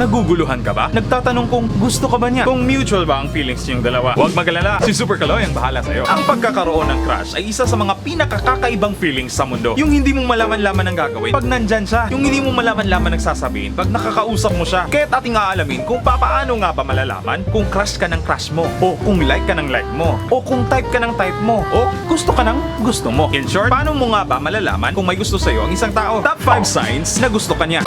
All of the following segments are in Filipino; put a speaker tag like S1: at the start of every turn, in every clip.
S1: Naguguluhan ka ba? Nagtatanong kung gusto ka ba niya? Kung mutual ba ang feelings niyong dalawa? Huwag magalala, si Super Kaloy ang bahala sa'yo. Ang pagkakaroon ng crush ay isa sa mga pinakakakaibang feelings sa mundo. Yung hindi mo malaman-laman ang gagawin pag nandyan siya. Yung hindi mo malaman-laman ang sasabihin pag nakakausap mo siya. Kaya't ating aalamin kung paano nga ba malalaman kung crush ka ng crush mo, o kung like ka ng like mo, o kung type ka ng type mo, o gusto ka ng gusto mo. In short, paano mo nga ba malalaman kung may gusto sa'yo ang isang tao? Top 5 signs na gusto ka niya.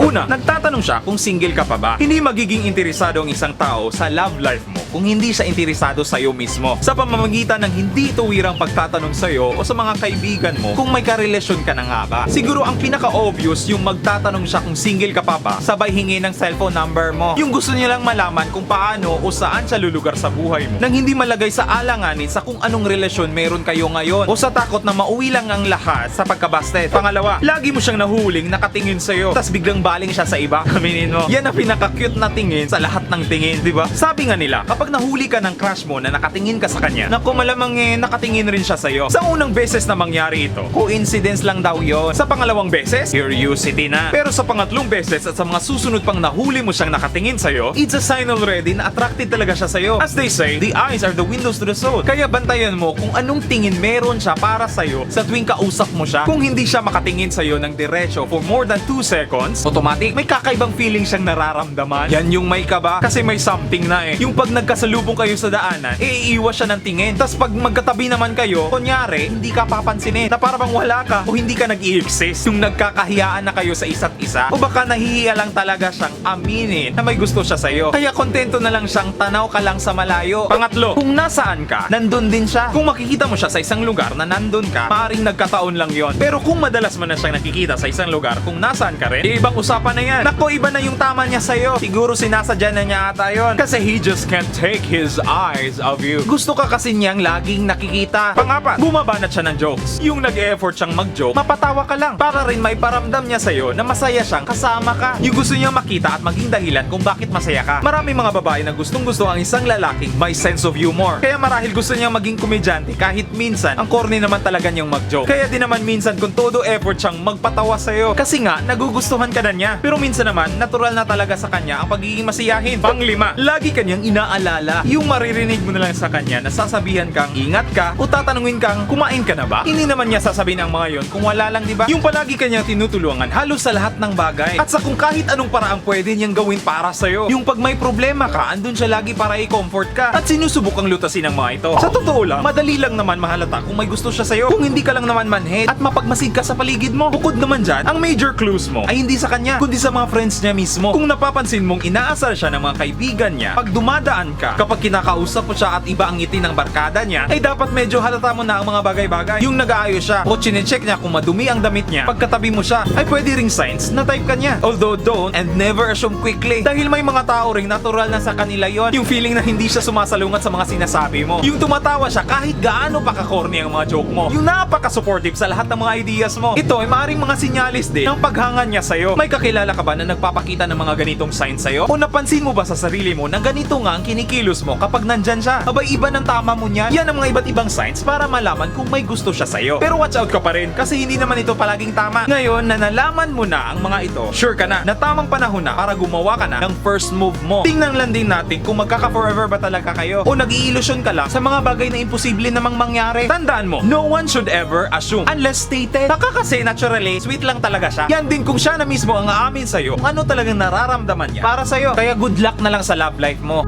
S1: Una, nagtatanong siya kung single ka pa ba. Hindi magiging interesado ang isang tao sa love life mo kung hindi siya interesado sa iyo mismo. Sa pamamagitan ng hindi tuwirang pagtatanong sa iyo o sa mga kaibigan mo kung may karelasyon ka na nga ba. Siguro ang pinaka-obvious yung magtatanong siya kung single ka pa ba, sabay hingi ng cellphone number mo. Yung gusto niya lang malaman kung paano o saan siya lulugar sa buhay mo nang hindi malagay sa alanganin sa kung anong relasyon meron kayo ngayon o sa takot na mauwi lang ang lahat sa pagkabasted. Pangalawa, lagi mo siyang nahuhuling nakatingin sa iyo tas biglang baling siya sa iba. Aminin mo, yan ang pinaka-cute na tingin sa lahat ng tingin, di ba? Sabi nga nila, kapag nahuli ka ng crush mo na nakatingin ka sa kanya, naku malamang nakatingin rin siya sa'yo. Sa unang beses na mangyari ito, coincidence lang daw yon. Sa pangalawang beses, curiosity na. Pero sa pangatlong beses at sa mga susunod pang nahuli mo siyang nakatingin sa'yo, it's a sign already na attracted talaga siya sa'yo. As they say, the eyes are the windows to the soul. Kaya bantayan mo kung anong tingin meron siya para sa'yo sa tuwing kausap mo siya. Kung hindi siya makatingin sa'yo ng diretso for more than 2 seconds, automatic may kakaibang feeling siyang nararamdaman. Yan yung may kaba kasi may something na eh. Yung pag nagkasalubong kayo sa daanan, iiwas siya ng tingin. Tapos pag magkatabi naman kayo, kunyari, hindi ka papansinin na parang wala ka o hindi ka nag-i-exist. Yung nagkakahiyaan na kayo sa isa't isa o baka nahihiya lang talaga siyang aminin na may gusto siya sa'yo. Kaya kontento na lang siyang tanaw ka lang sa malayo. Pangatlo, kung nasaan ka, nandun din siya. Kung makikita mo siya sa isang lugar na nandun ka, maaaring nagkataon lang yon. Pero kung madalas mo na siyang nakikita sa isang lugar, kung nasaan ka rin, ibang usapan na yan. Nako, iba na yung tama niya sa'yo. Siguro sinasadya na niya ata yun. Kasi he just can't take his eyes of you. Gusto ka kasi niyang laging nakikita. Pangapat, bumabanat siya ng jokes. Yung nag-e-effort siyang mag-joke, mapatawa ka lang. Para rin may paramdam niya sa'yo na masaya siyang kasama ka. Yung gusto niyang makita at maging dahilan kung bakit masaya ka. Maraming mga babae na gustong-gusto ang isang lalaking may sense of humor. Kaya marahil gusto niyang maging komedyante kahit minsan ang corny naman talaga niyang mag-joke. Kaya din naman minsan kung todo effort siyang magpatawa sa'yo. Kasi nga, nagugustuhan ka na niya. Pero minsan naman, natural na talaga sa kanya ang pagiging masiyahin. Panglima, lagi kanyang inaalala. Yung maririnig mo na lang sa kanya na sasabihan kang ingat ka o tatanungin kang kumain ka na ba? Hindi naman niya sasabihin ang mga yon kung wala lang, di ba? Yung palagi kanyang tinutulungan halos sa lahat ng bagay. At sa kung kahit anong paraang pwede niyang gawin para sa'yo. Yung pag may problema ka, andun siya lagi para i-comfort ka. At sinusubukang lutasin ang mga ito. Sa totoo lang, madali lang naman mahalata kung may gusto siya sa'yo. Kung hindi ka lang naman manhid at mapagmasid ka sa paligid mo. Bukod naman dyan, ang major clues mo ay hindi sa kanya, kundi sa mga friends niya mismo. Kung napapansin mong inaasar siya ng mga kaibigan niya, pag dumadaan ka, kapag kinakausap mo siya at iba ang ngiti ng barkada niya, ay dapat medyo halata mo na ang mga bagay-bagay. Yung nag-aayos siya o chinecheck niya kung madumi ang damit niya, pagkatabi mo siya, ay pwede ring signs na type ka niya. Although don't and never assume quickly. Dahil may mga tao ring natural na sa kanila yon. Yung feeling na hindi siya sumasalungat sa mga sinasabi mo. Yung tumatawa siya kahit gaano pa ka-corny ang mga joke mo. Yung napaka-supportive sa lahat ng mga ideas mo. Ito ay maaaring mga sinyalis din ng paghangan niya sa'yo. May kakilala ka ba na nagpapakita ng mga ganitong signs sa'yo? O napansin mo ba sa sarili mo na ganito nga ang kinikilos mo kapag nandyan siya? Abay, iba ng tama mo niya. Yan ang mga iba't ibang signs para malaman kung may gusto siya sa'yo. Pero watch out ka pa rin kasi hindi naman ito palaging tama. Ngayon na nalaman mo na ang mga ito, sure ka na tamang panahon na para gumawa ka na ng first move mo. Tingnan lang din natin kung magkaka-forever ba talaga kayo o nag-iilusyon ka lang sa mga bagay na imposible namang mangyari. Tandaan mo, no one should ever assume unless stated. Baka kasi naturally, sweet lang talaga siya. Yan din kung siya na mismo ang aamin sa'yo kung ano talagang nararamdaman niya para sa'yo. Kaya good luck na lang sa love life mo.